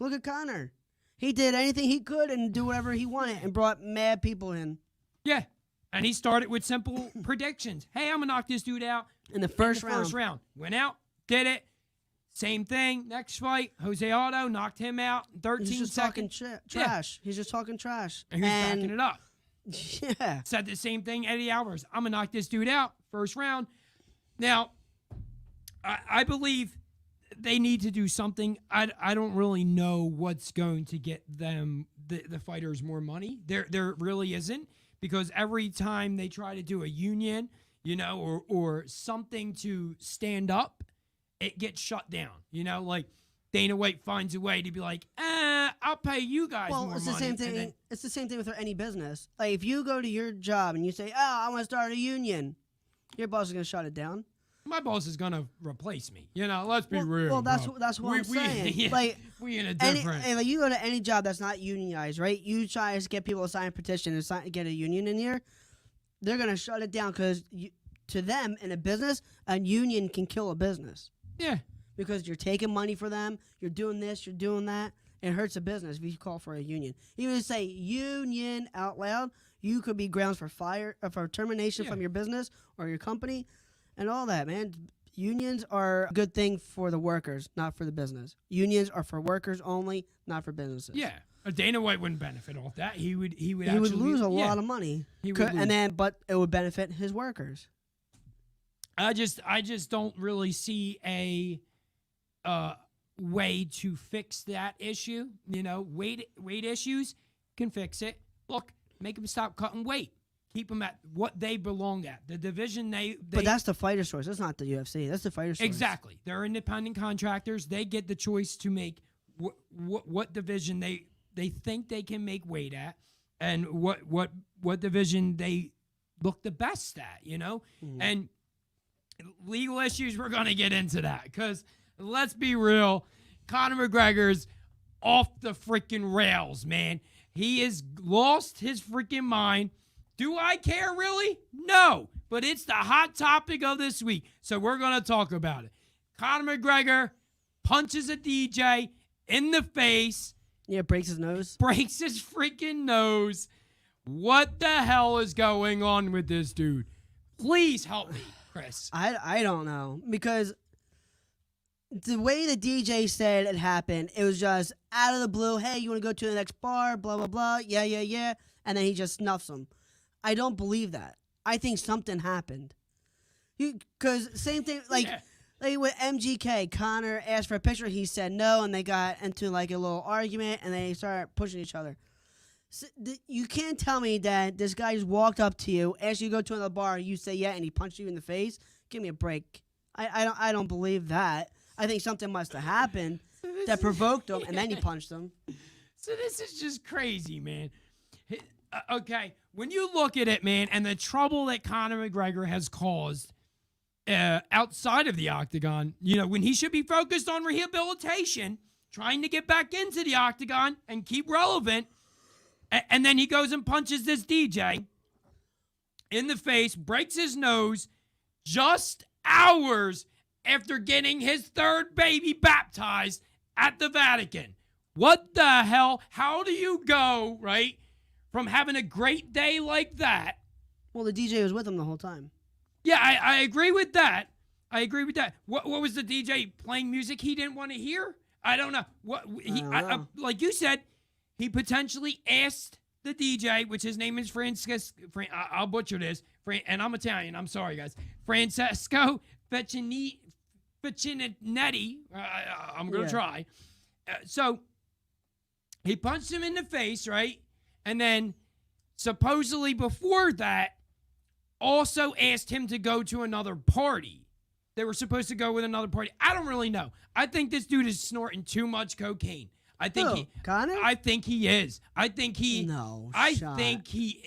Look at Conor. He did anything he could and do whatever he wanted and brought mad people in. Yeah. And he started with simple predictions. Hey, I'm going to knock this dude out in the first round. Went out, did it. Same thing. Next fight, Jose Aldo knocked him out in 13 He's just seconds. Talking trash. He's just talking trash. And he's backing it up. Yeah. Said the same thing, Eddie Alvarez. I'm going to knock this dude out first round. Now, I believe they need to do something. I don't really know what's going to get them the fighters more money. There really isn't, because every time they try to do a union, or something to stand up, it gets shut down. Like Dana White finds a way to be like, I'll pay you guys more money. Well, it's the same thing. It's the same thing with any business. Like if you go to your job and you say, I want to start a union, your boss is going to shut it down. My boss is gonna replace me. Let's be real. Well, that's bro. what I'm saying. Yeah, like we in a different. Like you go to any job that's not unionized, right? You try to get people to sign a petition and get a union in here, they're gonna shut it down because to them in a business, a union can kill a business. Yeah. Because you're taking money for them, you're doing this, you're doing that. It hurts a business if you call for a union. Even if you say union out loud, you could be grounds for for termination from your business or your company. And all that, man. Unions are a good thing for the workers, not for the business. Unions are for workers only, not for businesses. Yeah, Dana White wouldn't benefit off that. He would lose a lot of money. He would lose. But it would benefit his workers. I just don't really see a way to fix that issue. Weight issues can fix it. Look, make them stop cutting weight. Keep them at what they belong at. The division they But that's the fighter's choice. That's not the UFC. That's the fighter's choice. Exactly. They're independent contractors. They get the choice to make what division they think they can make weight at, and what division they look the best at, And legal issues, we're going to get into that, because let's be real, Conor McGregor's off the freaking rails, man. He has lost his freaking mind. Do I care, really? No. But it's the hot topic of this week, so we're going to talk about it. Conor McGregor punches a DJ in the face. Yeah, breaks his nose. Breaks his freaking nose. What the hell is going on with this dude? Please help me, Chris. I don't know. Because the way the DJ said it happened, it was just out of the blue. Hey, you want to go to the next bar? Blah, blah, blah. Yeah. And then he just snuffs him. I don't believe that. I think something happened. Because same thing, like with MGK, Conor asked for a picture. He said no, and they got into like a little argument, and they started pushing each other. So, you can't tell me that this guy just walked up to you, asked you to go to another bar, you say yeah, and he punched you in the face. Give me a break. I don't believe that. I think something must have happened that provoked him, and then he punched him. So this is just crazy, man. Okay, when you look at it, man, and the trouble that Conor McGregor has caused outside of the octagon, when he should be focused on rehabilitation, trying to get back into the octagon and keep relevant, and then he goes and punches this DJ in the face, breaks his nose, just hours after getting his third baby baptized at the Vatican. What the hell? How do you go, right, from having a great day like that? Well, the DJ was with him the whole time. Yeah, I agree with that. What was the DJ playing music he didn't want to hear? I don't know. Like you said, he potentially asked the DJ, which his name is I'll butcher this, and I'm Italian. I'm sorry, guys. Francesco Facchinetti. I'm going to try. So he punched him in the face, right? And then supposedly before that, also asked him to go to another party. They were supposed to go with another party. I don't really know. I think this dude is snorting too much cocaine. Conor? I think he is. I think he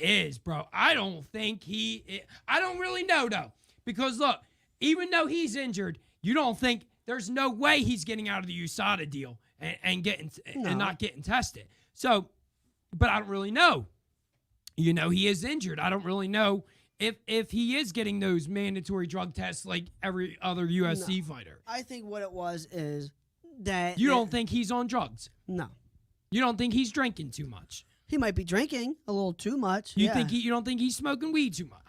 is, bro. I don't think he I don't really know, though. Because, look, even though he's injured, you don't think there's no way he's getting out of the USADA deal and not getting tested. So, but I don't really know. He is injured. I don't really know if he is getting those mandatory drug tests like every other UFC fighter. I think what it was is that... You don't think he's on drugs? No. You don't think he's drinking too much? He might be drinking a little too much. You don't think he's smoking weed too much?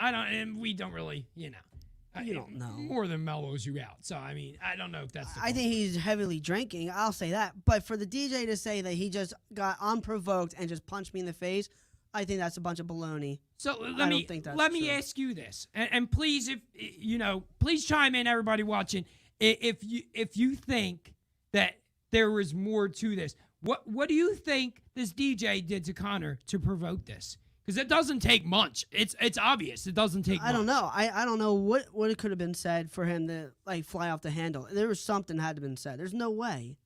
We don't really, You don't know. More than mellows you out. So, I don't know if that's the I think he's heavily drinking. I'll say that. But for the DJ to say that he just got unprovoked and just punched me in the face, I think that's a bunch of baloney. So let me ask you this, and please, if please chime in, everybody watching. if you think that there was more to this, what do you think this DJ did to Conor to provoke this? Because it doesn't take much. It's obvious. It doesn't take much. I don't know. I don't know what it could have been said for him to like fly off the handle. There was something had to been said. There's no way.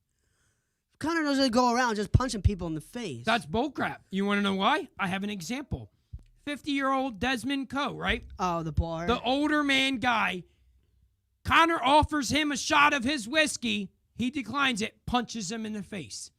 Conor doesn't go around just punching people in the face. That's bullcrap. You want to know why? I have an example. 50-year-old Desmond Coe, right? Oh, the bar. The older man guy. Conor offers him a shot of his whiskey. He declines it, punches him in the face.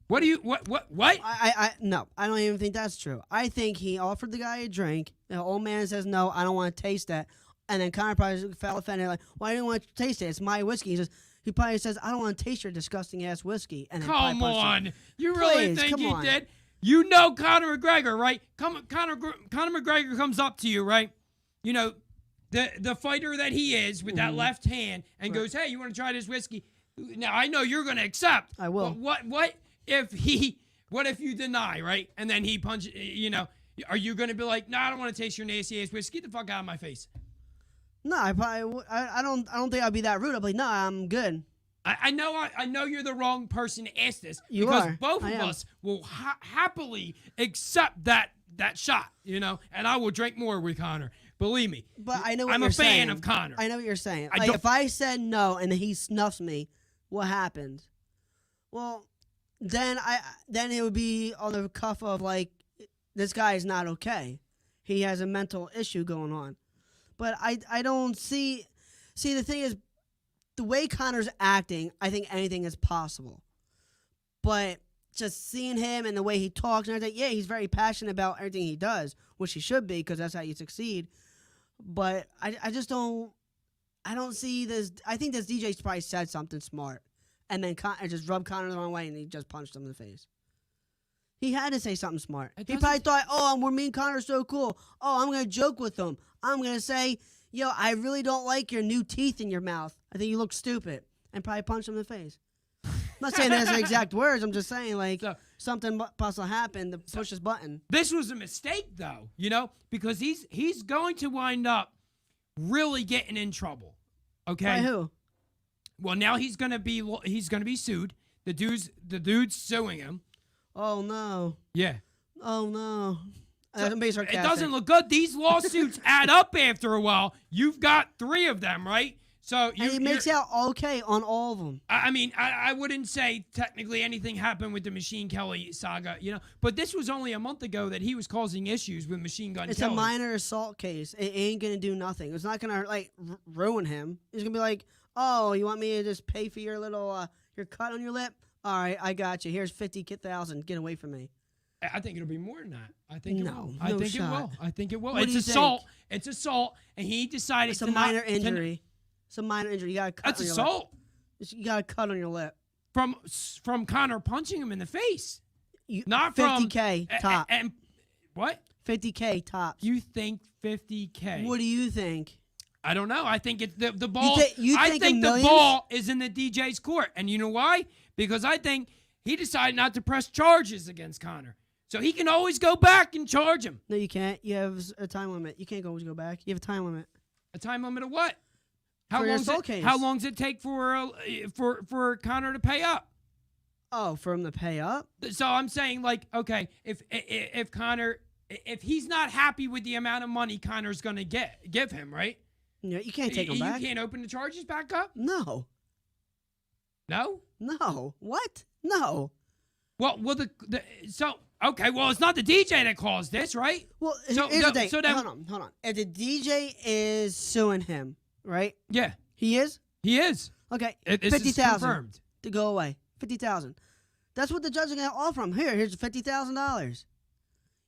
What? No, I don't even think that's true. I think he offered the guy a drink. The old man says, no, I don't want to taste that. And then Conor probably felt offended, like, why do you want to taste it? It's my whiskey. He probably says, I don't want to taste your disgusting-ass whiskey. And then come on. Him. You really Please, think he on. did? You know Conor McGregor, right? Conor McGregor comes up to you, right? You know, the fighter that he is with that left hand and goes, hey, you want to try this whiskey? Now, I know you're going to accept. I will. But what if you deny, right? And then he punches, are you going to be like, no, I don't want to taste your nasty ass whiskey. Get the fuck out of my face. No, I don't think I'd be that rude. I'd be like, no, I'm good. I know you're the wrong person to ask this. You because are. both of us will happily accept that shot, and I will drink more with Conor. Believe me. But I know what I'm you're a fan saying. of Conor. I know what you're saying. Like, if I said no and he snuffs me, what happens? Well, then it would be on the cuff of like, this guy is not okay. He has a mental issue going on. But I don't see the thing is, the way Conor's acting, I think anything is possible. But just seeing him and the way he talks and everything, yeah, he's very passionate about everything he does, which he should be because that's how you succeed. But I just don't see this. I think this DJ's probably said something smart. And then just rubbed Conor the wrong way and he just punched him in the face. He had to say something smart. He probably thought, me and Conor are so cool. Oh, I'm going to joke with him. I'm going to say, yo, I really don't like your new teeth in your mouth. I think you look stupid. And probably punch him in the face. I'm not saying that's the exact words. I'm just saying, like, something possibly happened to push his button. This was a mistake, though, because he's going to wind up really getting in trouble. Okay? By who? Well, now he's going to be sued. The dude's suing him. Oh, no. Yeah. Oh, no. I'm being sarcastic. It doesn't look good. These lawsuits add up after a while. You've got 3 of them, right? So and he makes out okay on all of them. I mean, I wouldn't say technically anything happened with the Machine Kelly saga, but this was only a month ago that he was causing issues with Machine Gun Kelly. It's a minor assault case. It ain't going to do nothing. It's not going to, like, ruin him. He's going to be like, oh, you want me to just pay for your little, your cut on your lip? All right, I got you. Here's $50,000. Get away from me. I think it'll be more than that. I think no, it will. No I think shot. it will. I think it will. What It's assault. It's assault, and he decided it's a minor injury. It's a minor injury. You got a cut. That's assault. You got a cut on your lip from Conor punching him in the face. Not 50K from top. And what? 50K tops. You think 50K? What do you think? I don't know. I think it's the ball. I think the ball is in the DJ's court, and you know why? Because I think he decided not to press charges against Conor. So he can always go back and charge him. No, you can't. You have a time limit. You can't always go back. You have a time limit. A time limit of what? How long does it take for Conor to pay up? Oh, for him to pay up? So I'm saying, like, okay, if Conor, if he's not happy with the amount of money Conor's going to give him, right? Yeah, you can't take him back. You can't open the charges back up? No. No? No. What? No. Well, okay, well, it's not the DJ that caused this, right? Well, here's the thing. Hold on. If the DJ is suing him, right? Yeah. He is? He is. Okay. This is confirmed. To go away. $50,000. That's what the judge is going to offer him. Here's $50,000.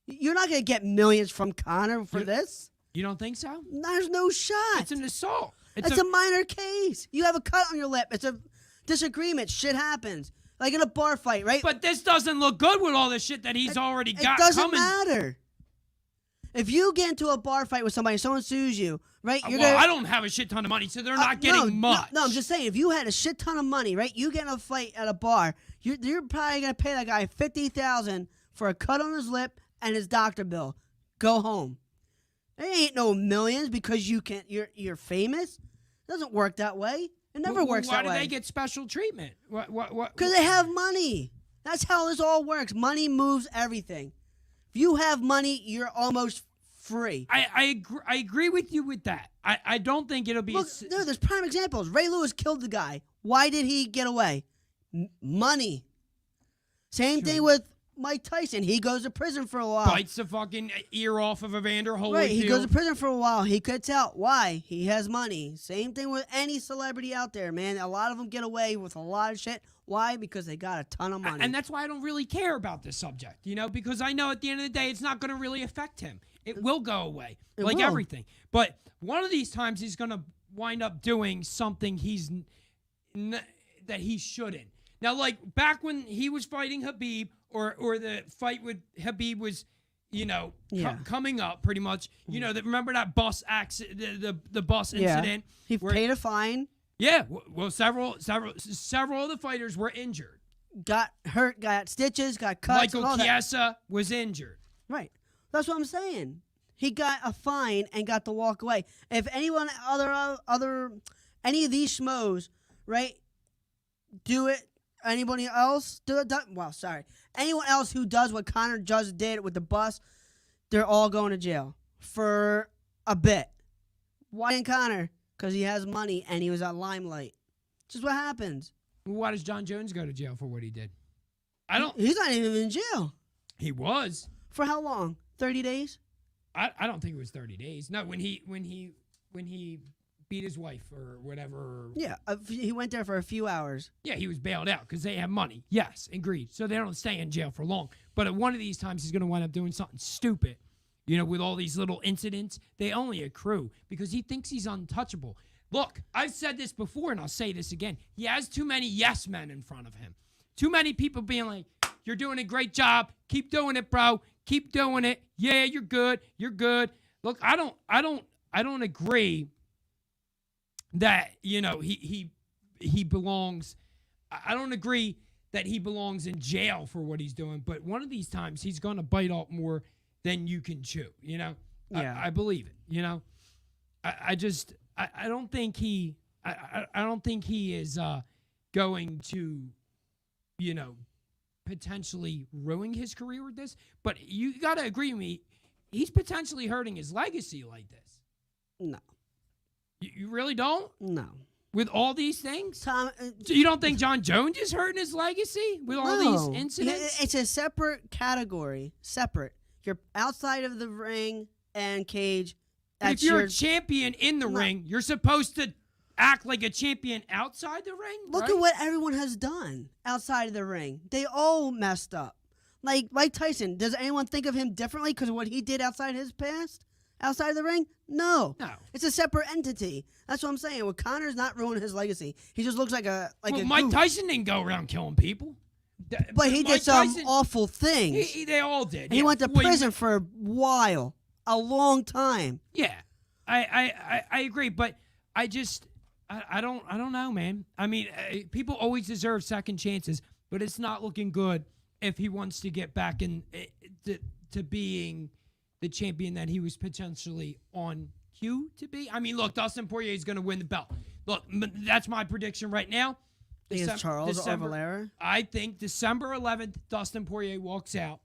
You're not going to get millions from Conor for this. You don't think so? There's no shot. It's an assault. It's a minor case. You have a cut on your lip. It's a disagreement. Shit happens. Like in a bar fight, right? But this doesn't look good with all the shit that he's already got coming. It doesn't matter. If you get into a bar fight with somebody, someone sues you, right? I don't have a shit ton of money, so they're not getting much. No, I'm just saying, if you had a shit ton of money, right? You get in a fight at a bar, you're probably going to pay that guy $50,000 for a cut on his lip and his doctor bill. Go home. There ain't no millions because you're famous. It doesn't work that way. It never works that way. Why do they get special treatment? What? Because they have money. That's how this all works. Money moves everything. If you have money, you're almost free. I agree with you with that. I don't think it'll be. Look, there's prime examples. Ray Lewis killed the guy. Why did he get away? Money. Same thing with Mike Tyson. He goes to prison for a while. Bites the fucking ear off of Evander Holyfield. Right, he goes to prison for a while. He gets out. Why? He has money. Same thing with any celebrity out there, man. A lot of them get away with a lot of shit. Why? Because they got a ton of money. And that's why I don't really care about this subject, because I know at the end of the day, it's not going to really affect him. It will go away, like everything. But one of these times, he's going to wind up doing something that he shouldn't. Now, like back when he was fighting Khabib, or the fight with Khabib was, coming up pretty much. Remember that bus accident, the bus incident. He paid a fine. Yeah, well, several of the fighters were injured. Got hurt, got stitches, got cuts. Michael Chiesa was injured. Right. That's what I'm saying. He got a fine and got to walk away. If any of these schmoes, right, do it. Anybody else do it? Well, sorry. Anyone else who does what Conor just did with the bus, they're all going to jail for a bit. Why didn't Conor? Because he has money and he was at limelight. Just what happens. Why does John Jones go to jail for what he did? He's not even in jail. He was. For how long? 30 days? I don't think it was 30 days. No, when he beat his wife or whatever. Yeah, he went there for a few hours. Yeah, he was bailed out because they have money. Yes, agreed. So they don't stay in jail for long. But at one of these times, he's going to wind up doing something stupid. With all these little incidents, they only accrue because he thinks he's untouchable. Look, I've said this before, and I'll say this again. He has too many yes men in front of him. Too many people being like, you're doing a great job. Keep doing it, bro. Keep doing it. Yeah, you're good. You're good. Look, I don't agree that, he belongs. I don't agree that he belongs in jail for what he's doing, but one of these times he's going to bite off more than you can chew, Yeah. I believe it, I don't think he is going to, potentially ruin his career with this, but you got to agree with me, he's potentially hurting his legacy like this. No. You really don't? No. With all these things? Tom, so you don't think John Jones is hurting his legacy with all these incidents? It's a separate category. Separate. You're outside of the ring and cage. If you're a champion in the ring, you're supposed to act like a champion outside the ring? Look at what everyone has done outside of the ring. They all messed up. Like Mike Tyson, does anyone think of him differently because of what he did outside his past? Outside of the ring? No. It's a separate entity. That's what I'm saying. Well, Conor's not ruining his legacy. He just looks like a Mike goof. Tyson didn't go around killing people. But he did some awful things. They all did. And he went to prison for a while. A long time. Yeah. I agree, but I don't know, man. I mean, people always deserve second chances, but it's not looking good if he wants to get back to being the champion that he was potentially on cue to be. I mean, look, Dustin Poirier is going to win the belt. Look, that's my prediction right now. Charles or Valera? I think December 11th, Dustin Poirier walks out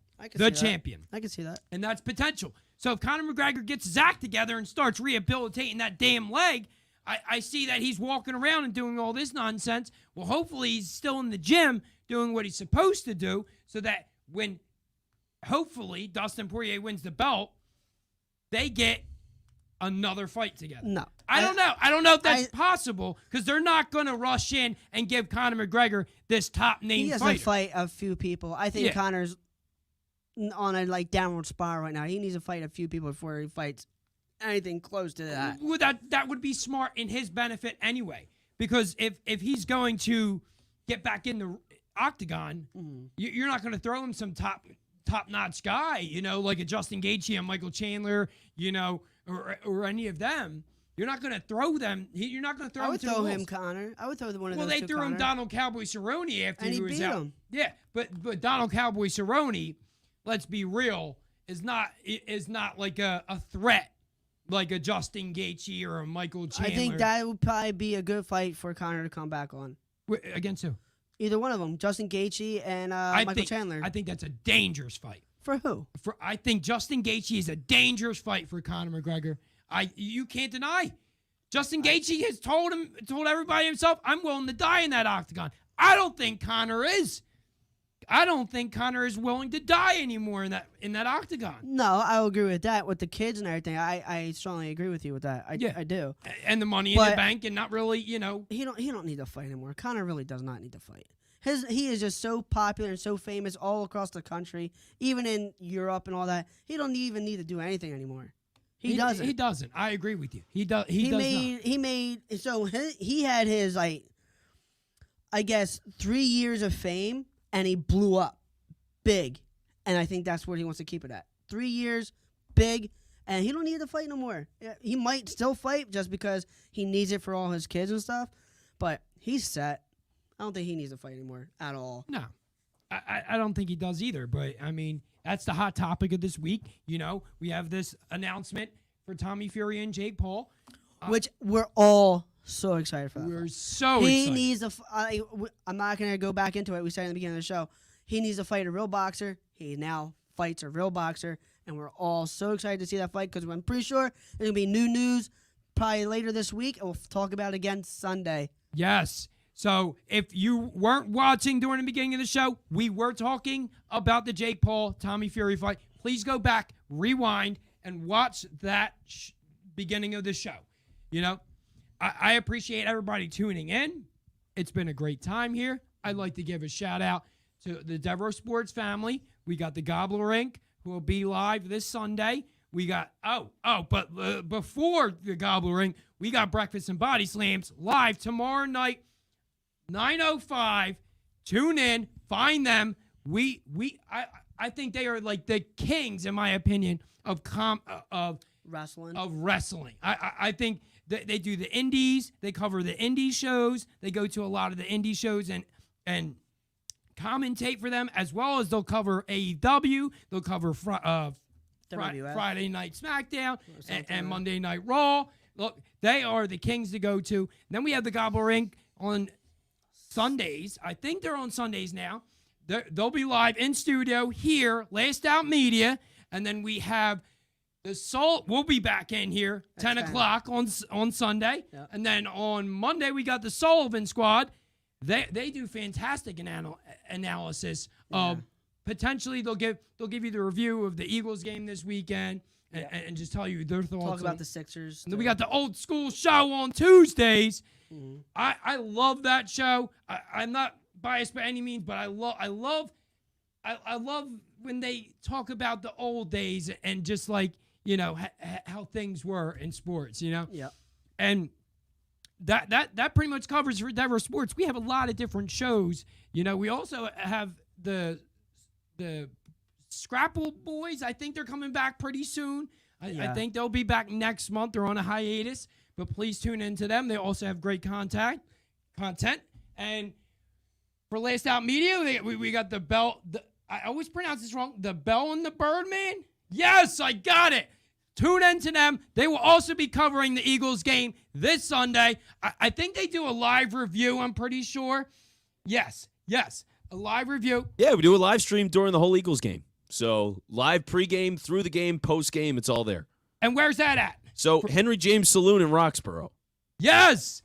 champion. I can see that. And that's potential. So if Conor McGregor gets his act together and starts rehabilitating that damn leg, I see that he's walking around and doing all this nonsense. Well, hopefully he's still in the gym doing what he's supposed to do so that when hopefully Dustin Poirier wins the belt, they get another fight together. No. I don't know. I don't know if that's possible because they're not going to rush in and give Conor McGregor this top name fighter. He has to fight a few people. I think Conor's on a downward spiral right now. He needs to fight a few people before he fights anything close to that. Well, that would be smart in his benefit anyway. Because if he's going to get back in the octagon, you're not going to throw him some top-notch guy, like a Justin Gaethje and Michael Chandler, or any of them. You're not going to throw them. You're not going to throw him to the wolves. I would throw him Conor. I would throw one of those Well, they threw him Donald Cowboy Cerrone after he was out. Him. Yeah, but Donald Cowboy Cerrone, let's be real, is not like a threat like a Justin Gaethje or a Michael Chandler. I think that would probably be a good fight for Conor to come back on. Against who? Either one of them, Justin Gaethje and Michael Chandler. I think that's a dangerous fight. For who? I think Justin Gaethje is a dangerous fight for Conor McGregor. You can't deny. Justin Gaethje has told everybody himself, I'm willing to die in that octagon. I don't think Conor is. I don't think Conor is willing to die anymore in that octagon. No, I agree with that. With the kids and everything, I strongly agree with you with that. I do. And the money in the bank, and not really, He don't need to fight anymore. Conor really does not need to fight. He is just so popular and so famous all across the country, even in Europe and all that. He don't even need to do anything anymore. He doesn't. He doesn't. I agree with you. He does. He had his I guess 3 years of fame, and he blew up big, and I think that's where he wants to keep it at. 3 years, big, and he don't need to fight no more. He might still fight just because he needs it for all his kids and stuff, but he's set. I don't think he needs to fight anymore at all. No, I don't think he does either. But I mean, that's the hot topic of this week. We have this announcement for Tommy Fury and Jake Paul, which we're all so excited for that. We're so excited. He needs to. I'm not gonna go back into it. We said in the beginning of the show, he needs to fight a real boxer. He now fights a real boxer, and we're all so excited to see that fight because I'm pretty sure there's gonna be new news probably later this week, and we'll talk about it again Sunday. Yes. So if you weren't watching during the beginning of the show, we were talking about the Jake Paul Tommy Fury fight. Please go back, rewind, and watch that beginning of the show. I appreciate everybody tuning in. It's been a great time here. I'd like to give a shout out to the Devereaux Sports family. We got the Gobbler Inc., who will be live this Sunday. We got, but before the Gobbler Inc., we got Breakfast and Body Slams live tomorrow night, 9:05. Tune in, find them. I think they are like the kings, in my opinion, of wrestling. I think they do the indies. They cover the indie shows. They go to a lot of the indie shows and commentate for them, as well as they'll cover AEW. They'll cover Friday Night SmackDown and Monday Night Raw. Look, they are the kings to go to. Then we have the Gobbler Inc. on Sundays. I think they're on Sundays now. They'll be live in studio here, Last Out Media. And then we have the Soul. We'll be back in here 10 o'clock on Sunday. Yep. And then on Monday, we got the Sullivan Squad. They do fantastic analysis of potentially they'll give you the review of the Eagles game this weekend and just tell you their thoughts. Talk about the Sixers. And then we got the Old School Show on Tuesdays. Mm-hmm. I love that show. I'm not biased by any means, but I love when they talk about the old days and just like how things were in sports. Yeah. And that pretty much covers for Devereaux Sports. We have a lot of different shows. We also have the Scrapple Boys. I think they're coming back pretty soon. I think they'll be back next month. They're on a hiatus, but please tune into them. They also have great content. And for Last Out Media, we got the Bell. I always pronounce this wrong. The Bell and the Birdman. Yes, I got it. Tune in to them. They will also be covering the Eagles game this Sunday. I think they do a live review, I'm pretty sure. Yes, a live review. Yeah, we do a live stream during the whole Eagles game. So live pregame, through the game, postgame, it's all there. And where's that at? So Henry James Saloon in Roxborough. Yes.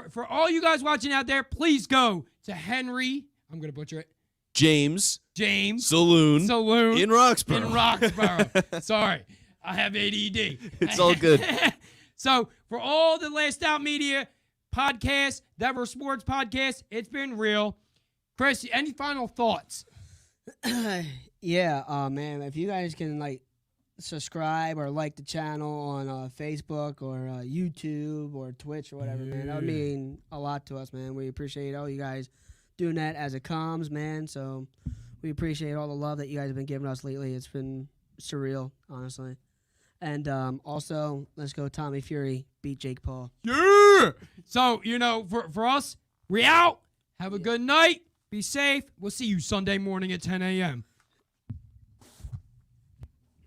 For all you guys watching out there, please go to Henry. I'm going to butcher it. James Saloon in Roxborough. Sorry. I have ADD. It's all good. So for all the Last Out Media podcasts, Devereaux Sports podcast, it's been real. Chris, any final thoughts? Man, if you guys can subscribe or like the channel on Facebook or YouTube or Twitch or whatever, man, that would mean a lot to us, man. We appreciate all you guys doing that as it comes, man. So we appreciate all the love that you guys have been giving us lately. It's been surreal, honestly. And also, let's go Tommy Fury beat Jake Paul. Yeah! So, for us, we out. Have a good night. Be safe. We'll see you Sunday morning at 10 a.m.